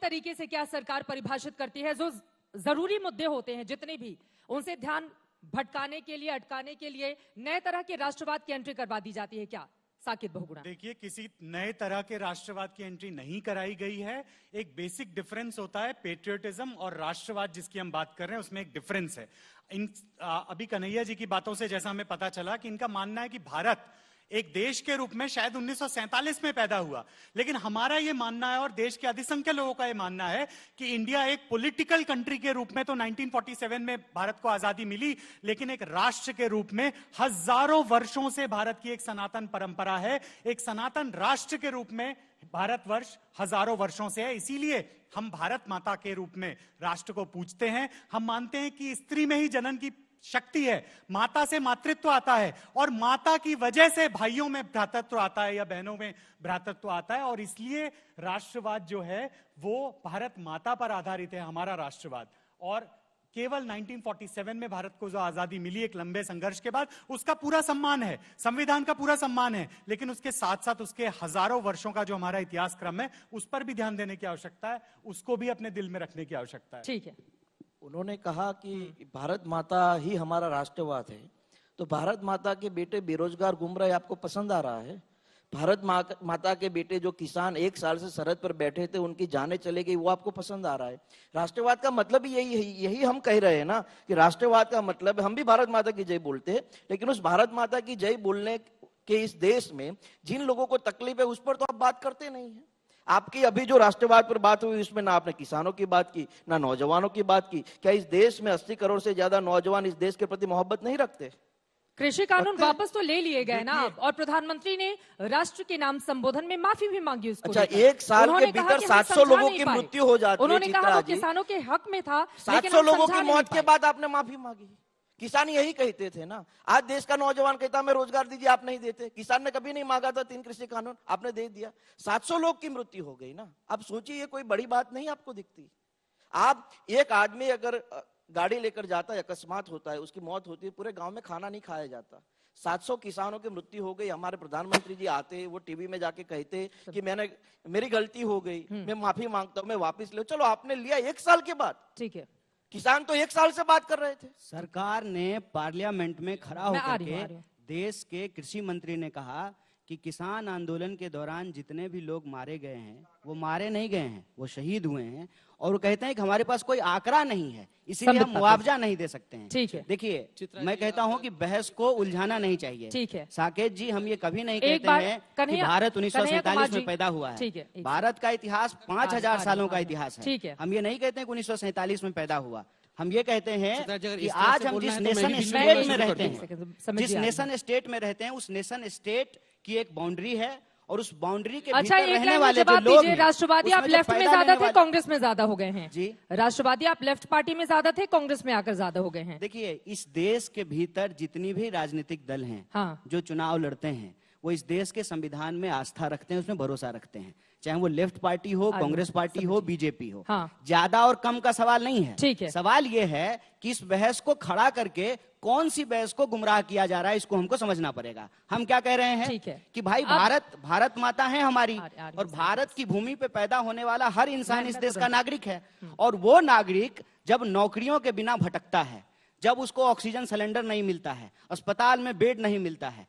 तरीके से क्या सरकार परिभाषित करती है जो जरूरी मुद्दे होते हैं जितने भी, उनसे ध्यान भटकाने के लिए, अटकाने के लिए नए तरह के राष्ट्रवाद की एंट्री करवा दी जाती है क्या साकेत बहुगुणा? देखिए, किसी नए तरह के राष्ट्रवाद की एंट्री नहीं कराई गई है। एक बेसिक डिफरेंस होता है पेट्रियोटिज्म और राष्ट्रवाद जिसकी हम बात कर रहे हैं, उसमें एक डिफरेंस है। अभी कन्हैया जी की बातों से जैसा हमें पता चला कि इनका मानना है कि भारत एक देश के रूप में शायद 1947 में पैदा हुआ, लेकिन हमारा यह मानना है और देश के अधिसंख्य लोगों का यह मानना है कि इंडिया एक पॉलिटिकल कंट्री के रूप में तो 1947 में भारत को आजादी मिली, लेकिन एक राष्ट्र के रूप में हजारों वर्षों से भारत की एक सनातन परंपरा है। एक सनातन राष्ट्र के रूप में भारतवर्ष हजारों वर्षों से है। इसीलिए हम भारत माता के रूप में राष्ट्र को पूजते हैं। हम मानते हैं कि स्त्री में ही जनन की शक्ति है, माता से मातृत्व आता है और माता की वजह से भाइयों में भ्रातृत्व आता है या बहनों में भ्रातृत्व आता है। और इसलिए राष्ट्रवाद जो है वो भारत माता पर आधारित है, हमारा राष्ट्रवाद। और केवल 1947 में भारत को जो आजादी मिली एक लंबे संघर्ष के बाद, उसका पूरा सम्मान है, संविधान का पूरा सम्मान है, लेकिन उसके साथ साथ उसके हजारों वर्षों का जो हमारा इतिहास क्रम है उस पर भी ध्यान देने की आवश्यकता है, उसको भी अपने दिल में रखने की आवश्यकता है। ठीक है, उन्होंने कहा कि भारत माता ही हमारा राष्ट्रवाद है, तो भारत माता के बेटे बेरोजगार घूम रहे, आपको पसंद आ रहा है? भारत माता के बेटे जो किसान 1 साल से सरहद पर बैठे थे, उनकी जानें चले गई, वो आपको पसंद आ रहा है? राष्ट्रवाद का मतलब ही यही हम कह रहे हैं ना कि राष्ट्रवाद का मतलब, हम भी भारत माता की जय बोलते हैं, लेकिन उस भारत माता की जय बोलने के इस देश में जिन लोगों को तकलीफ है उस पर तो आप बात करते नहीं है। आपकी अभी जो राष्ट्रवाद पर बात हुई उसमें ना आपने किसानों की बात की, ना नौजवानों की बात की। क्या इस देश में 80 करोड़ से ज्यादा नौजवान इस देश के प्रति मोहब्बत नहीं रखते? कृषि कानून वापस तो ले लिए गए ना, और प्रधानमंत्री ने राष्ट्र के नाम संबोधन में माफी भी मांगी उसको। अच्छा, 1 साल के भीतर 700 लोगों की मृत्यु हो जाती है। उन्होंने कहा वो किसानों के हक में था, 700 लोगों की मौत के बाद आपने माफी मांगी। किसान यही कहते थे ना। आज देश का नौजवान कहता मैं रोजगार दीजिए, आप नहीं देते। किसान ने कभी नहीं मांगा था 3 कृषि कानून, आपने दे दिया। 700 लोग की मृत्यु हो गई ना। अब सोचिए, ये कोई बड़ी बात नहीं आपको दिखती। आप एक आदमी अगर गाड़ी लेकर जाता है, अकस्मात होता है, उसकी मौत होती है, पूरे गांव में खाना नहीं खाया जाता। 700 किसानों की मृत्यु हो गई। हमारे प्रधानमंत्री जी आते, वो टीवी में जाके कहते कि मेरी गलती हो गई, मैं माफी मांगता हूं, मैं वापिस ले। चलो, आपने लिया 1 साल के बाद। ठीक है, किसान तो 1 साल से बात कर रहे थे। सरकार ने पार्लियामेंट में खड़ा होकर के देश के कृषि मंत्री ने कहा कि किसान आंदोलन के दौरान जितने भी लोग मारे गए हैं वो मारे नहीं गए हैं, वो शहीद हुए हैं। और वो कहते हैं कि हमारे पास कोई आंकड़ा नहीं है, इसीलिए हम मुआवजा नहीं दे सकते हैं। ठीक है, देखिए, मैं कहता हूं कि बहस को उलझाना नहीं चाहिए। ठीक है साकेत जी, हम ये कभी नहीं कहते हैं कि भारत 1947 में पैदा हुआ है। भारत का इतिहास 5000 सालों का इतिहास है। हम ये नहीं कहते हैं कि 1947 में पैदा हुआ। हम ये कहते हैं कि आज हम जिस नेशन स्टेट में रहते हैं, जिस नेशन स्टेट में रहते हैं, उस नेशन स्टेट की एक बाउंड्री है और उस बाउंड्री के भीतर रहने वाले जो लोग हैं, राष्ट्रवादी आप लेफ्ट में ज्यादा थे, कांग्रेस में ज्यादा हो गए हैं। जी, राष्ट्रवादी आप लेफ्ट पार्टी में ज्यादा थे, कांग्रेस में आकर ज्यादा हो गए हैं। देखिए, इस देश के भीतर जितनी भी राजनीतिक दल हैं, हाँ, जो चुनाव लड़ते हैं, वो इस देश के संविधान में आस्था रखते हैं, उसमें भरोसा रखते हैं, चाहे वो लेफ्ट पार्टी हो, कांग्रेस पार्टी हो, बीजेपी हो। हाँ, ज्यादा और कम का सवाल नहीं है। ठीक है, सवाल ये है कि इस बहस को खड़ा करके कौन सी बहस को गुमराह किया जा रहा है, इसको हमको समझना पड़ेगा। हम क्या कह रहे हैं? ठीक है कि भाई भारत माता है हमारी, और भारत की भूमि पे पैदा होने वाला हर इंसान इस देश का नागरिक है। और वो नागरिक जब नौकरियों के बिना भटकता है, जब उसको ऑक्सीजन सिलेंडर नहीं मिलता है, अस्पताल में बेड नहीं मिलता है,